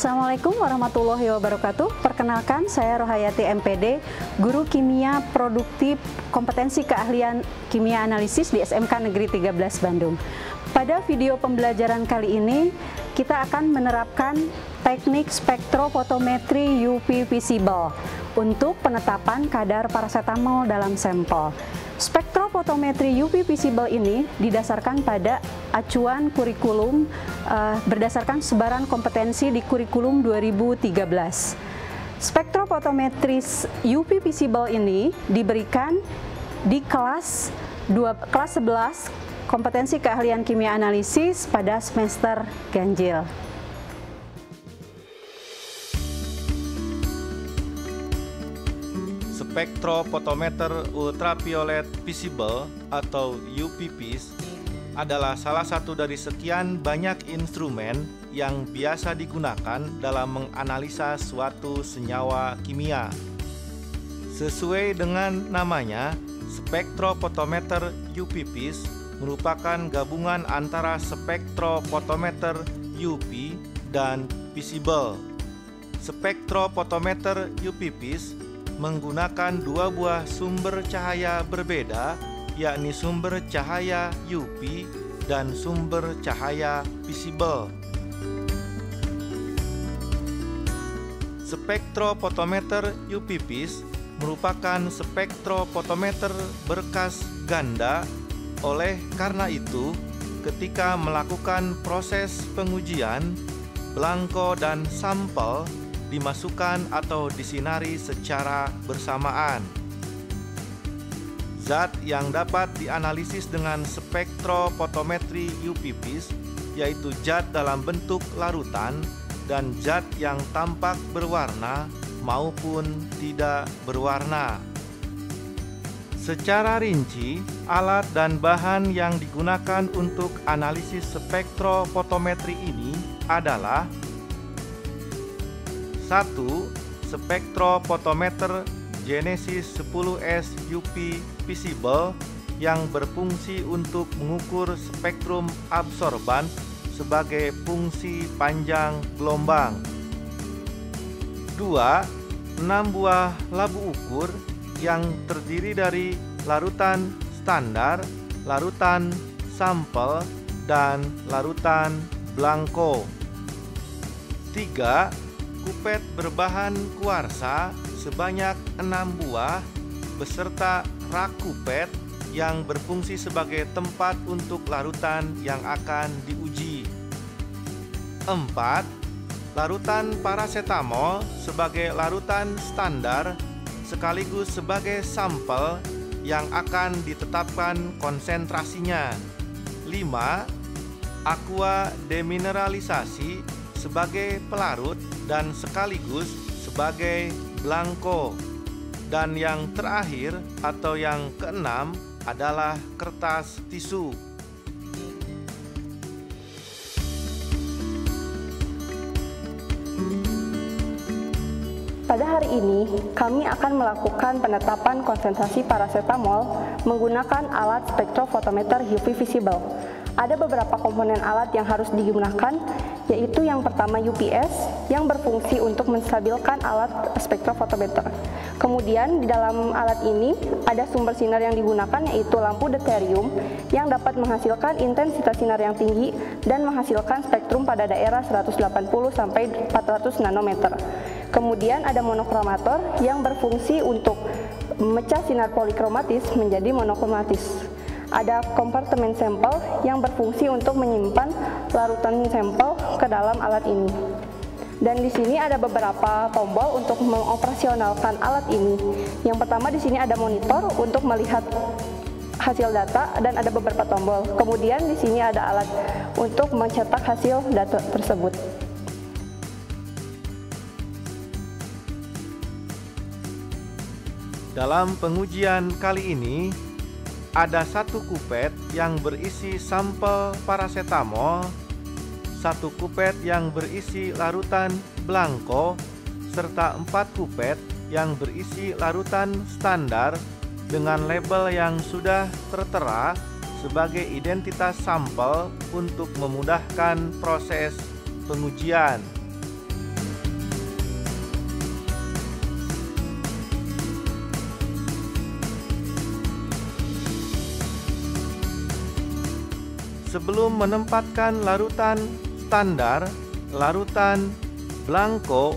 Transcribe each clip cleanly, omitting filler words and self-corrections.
Assalamualaikum warahmatullahi wabarakatuh. Perkenalkan, saya Rohayati MPD, Guru Kimia Produktif Kompetensi Keahlian Kimia Analisis di SMK Negeri 13 Bandung. Pada video pembelajaran kali ini, kita akan menerapkan teknik spektrofotometri UV visible untuk penetapan kadar parasetamol dalam sampel. Spektrofotometri UV visible ini didasarkan pada acuan kurikulum berdasarkan sebaran kompetensi di kurikulum 2013. Spektrofotometri UV visible ini diberikan di kelas 11 kompetensi keahlian kimia analisis pada semester ganjil. Spektrofotometer ultraviolet visible atau UVPVIS adalah salah satu dari sekian banyak instrumen yang biasa digunakan dalam menganalisa suatu senyawa kimia. Sesuai dengan namanya, spektrofotometer UVPVIS merupakan gabungan antara spektrofotometer UV dan visible. Spektrofotometer UVPVIS menggunakan dua buah sumber cahaya berbeda, yakni sumber cahaya UV dan sumber cahaya visible. Spektrofotometer UVPVIS merupakan spektrofotometer berkas ganda. Oleh karena itu, ketika melakukan proses pengujian, belangko dan sampel dimasukkan atau disinari secara bersamaan. Zat yang dapat dianalisis dengan spektrofotometri UVPVIS yaitu zat dalam bentuk larutan dan zat yang tampak berwarna maupun tidak berwarna. Secara rinci, alat dan bahan yang digunakan untuk analisis spektrofotometri ini adalah 1. Spektrofotometer Genesis 10S UV visible yang berfungsi untuk mengukur spektrum absorban sebagai fungsi panjang gelombang. 2. 6 buah labu ukur yang terdiri dari larutan standar, larutan sampel, dan larutan belangko. 3. Kupet berbahan kuarsa sebanyak 6 buah beserta rak kupet yang berfungsi sebagai tempat untuk larutan yang akan diuji. 4. Larutan parasetamol sebagai larutan standar sekaligus sebagai sampel yang akan ditetapkan konsentrasinya. 5. Aqua demineralisasi sebagai pelarut dan sekaligus sebagai belangko. Dan yang terakhir atau yang keenam adalah kertas tisu. Pada hari ini, kami akan melakukan penetapan konsentrasi parasetamol menggunakan alat spektrofotometer UV visible. Ada beberapa komponen alat yang harus digunakan, yaitu yang pertama UPS yang berfungsi untuk menstabilkan alat spektrofotometer. Kemudian di dalam alat ini ada sumber sinar yang digunakan, yaitu lampu deuterium yang dapat menghasilkan intensitas sinar yang tinggi dan menghasilkan spektrum pada daerah 180 sampai 400 nanometer. Kemudian ada monokromator yang berfungsi untuk memecah sinar polikromatis menjadi monokromatis. Ada kompartemen sampel yang berfungsi untuk menyimpan larutan sampel ke dalam alat ini. Dan di sini ada beberapa tombol untuk mengoperasionalkan alat ini. Yang pertama di sini ada monitor untuk melihat hasil data dan ada beberapa tombol. Kemudian di sini ada alat untuk mencetak hasil data tersebut. Dalam pengujian kali ini, ada satu kupet yang berisi sampel parasetamol, satu kupet yang berisi larutan belangko, serta 4 kupet yang berisi larutan standar dengan label yang sudah tertera sebagai identitas sampel untuk memudahkan proses pengujian. sebelum menempatkan larutan standar, larutan blanko,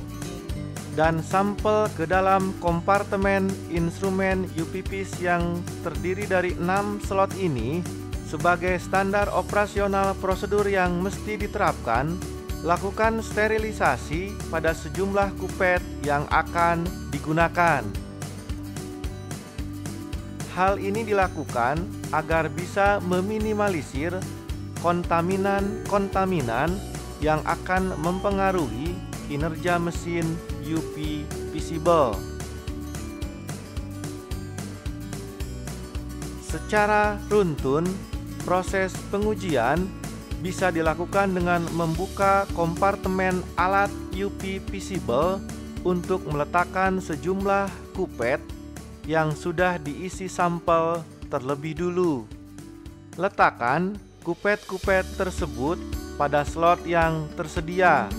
dan sampel ke dalam kompartemen instrumen UPPs yang terdiri dari 6 slot ini, sebagai standar operasional prosedur yang mesti diterapkan, lakukan sterilisasi pada sejumlah kupet yang akan digunakan. Hal ini dilakukan agar bisa meminimalisir kontaminan-kontaminan yang akan mempengaruhi kinerja mesin UP visible. Secara runtun, proses pengujian bisa dilakukan dengan membuka kompartemen alat UP visible untuk meletakkan sejumlah kupet yang sudah diisi sampel terlebih dulu. Letakkan kupet-kupet tersebut pada slot yang tersedia.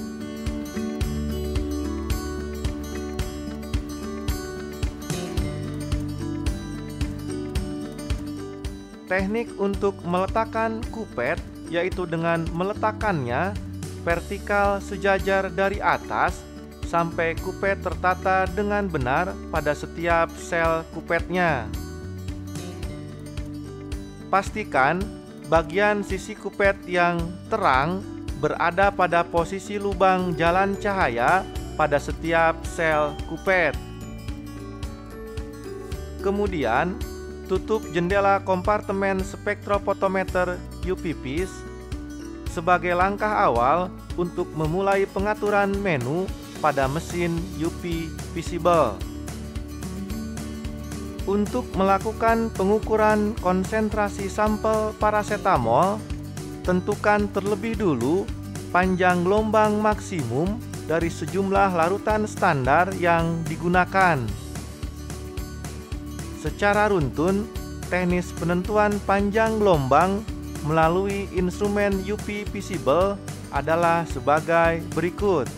Teknik untuk meletakkan kupet yaitu dengan meletakkannya vertikal sejajar dari atas sampai kupet tertata dengan benar pada setiap sel kupetnya. Pastikan bagian sisi kupet yang terang berada pada posisi lubang jalan cahaya pada setiap sel kupet. Kemudian, tutup jendela kompartemen spektrofotometer UPPs sebagai langkah awal untuk memulai pengaturan menu pada mesin UP visible. Untuk melakukan pengukuran konsentrasi sampel parasetamol, tentukan terlebih dulu panjang gelombang maksimum dari sejumlah larutan standar yang digunakan. Secara runtun, teknis penentuan panjang gelombang melalui instrumen UP visible adalah sebagai berikut.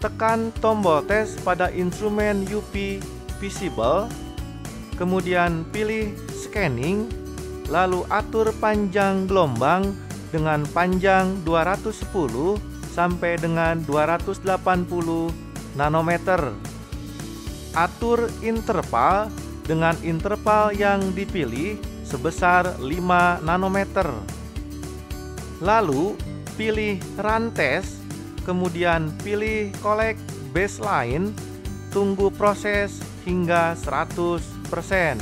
Tekan tombol tes pada instrumen UP visible, kemudian pilih scanning, lalu atur panjang gelombang dengan panjang 210 sampai dengan 280 nanometer. Atur interval dengan interval yang dipilih sebesar 5 nanometer. Lalu pilih run test, kemudian pilih collect baseline, tunggu proses hingga 100%.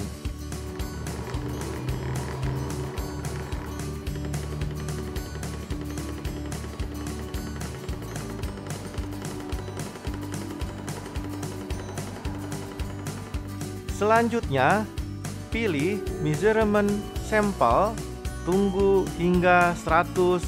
Selanjutnya, pilih measurement sampel, tunggu hingga 100%.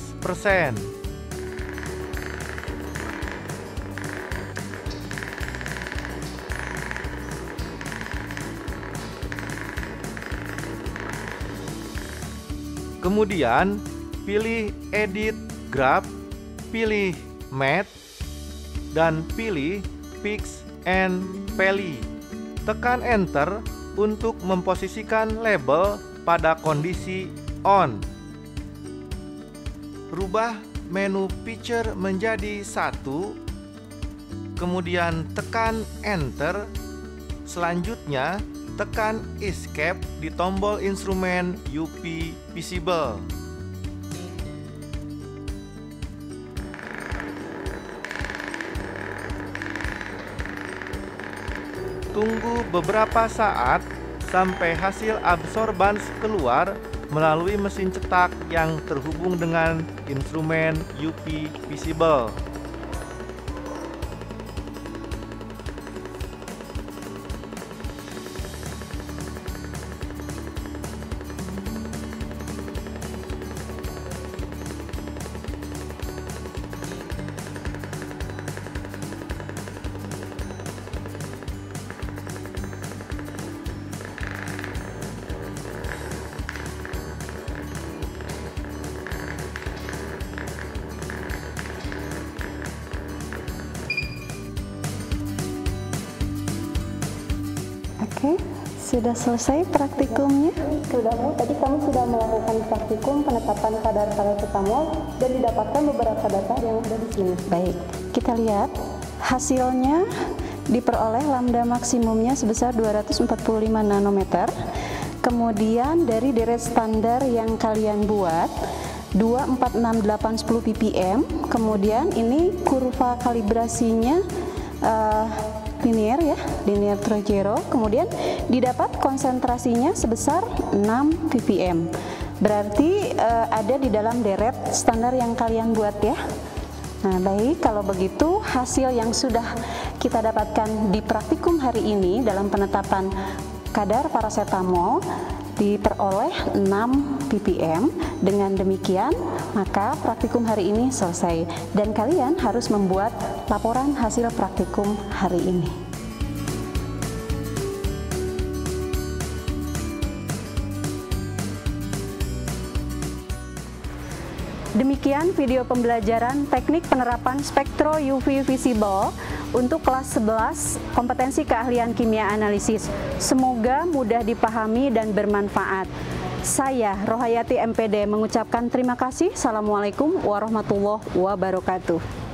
Kemudian, pilih edit graph, pilih matte, dan pilih fix and valley. Tekan enter untuk memposisikan label pada kondisi on. Rubah menu picture menjadi 1, kemudian tekan enter. Selanjutnya, tekan escape di tombol instrumen UP visible. Tunggu beberapa saat sampai hasil absorbans keluar melalui mesin cetak yang terhubung dengan instrumen UP visible. sudah selesai praktikumnya? Sudah Bu, tadi kami sudah melakukan praktikum penetapan kadar paracetamol dan didapatkan beberapa data yang ada di sini. Baik, kita lihat hasilnya diperoleh lambda maksimumnya sebesar 245 nanometer. Kemudian dari deret standar yang kalian buat 246,810 ppm. Kemudian ini kurva kalibrasinya linear ya, linear Trojero. Kemudian didapat konsentrasinya sebesar 6 ppm. Berarti ada di dalam deret standar yang kalian buat ya. Nah, baik, kalau begitu hasil yang sudah kita dapatkan di praktikum hari ini dalam penetapan kadar paracetamol diperoleh 6 ppm. Dengan demikian, maka praktikum hari ini selesai dan kalian harus membuat laporan hasil praktikum hari ini. Demikian video pembelajaran teknik penerapan spektro UV visible untuk kelas 11 kompetensi keahlian kimia analisis. Semoga mudah dipahami dan bermanfaat. Saya Rohayati MPD mengucapkan terima kasih. Assalamualaikum warahmatullahi wabarakatuh.